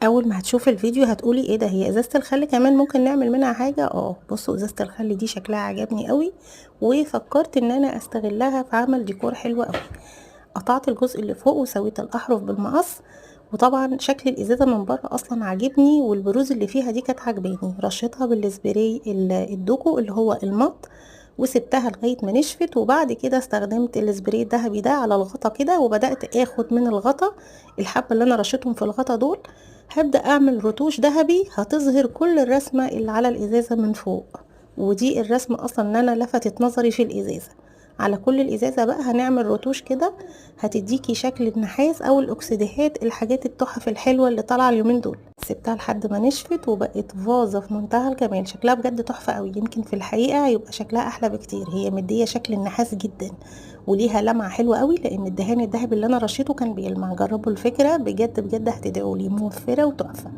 اول ما هتشوفي الفيديو هتقولي ايه ده، هي ازازة الخل كمان ممكن نعمل منها حاجة؟ بصوا ازازة الخل دي شكلها عجبني قوي، وفكرت ان انا استغلها في عمل ديكور حلو قوي. قطعت الجزء اللي فوق وسويت الاحرف بالمقص، وطبعا شكل الازازة من بره اصلا عاجبني، والبروز اللي فيها دي كانت عاجباني. رشيتها بالسبراي الدوكو اللي هو المط، وسبتها لغاية ما نشفت، وبعد كده استخدمت السبراي الذهبي ده على الغطا كده، وبدأت اخد من الغطا الحبة اللي انا رشيتهم في الغطا دول. هبدأ اعمل رتوش ذهبي هتظهر كل الرسمة اللي على الازازة من فوق، ودي الرسمة اصلا ان انا لفتت نظري في الازازة. على كل الازازة بقى هنعمل رتوش كده، هتديكي شكل النحاس او الاكسديهات، الحاجات التحف الحلوة اللي طالعة اليومين دول. سبتها لحد ما نشفت وبقت فازة في منتهى الجمال، شكلها بجد تحفة قوي. يمكن في الحقيقة هيبقى شكلها احلى بكتير، هي مدية شكل النحاس جدا، وليها لمعة حلوة قوي لان الدهان الذهبي اللي انا رشيته كان بيلمع. جربوا الفكرة بجد بجد، هتدعوا لي، موفرة وتحفة.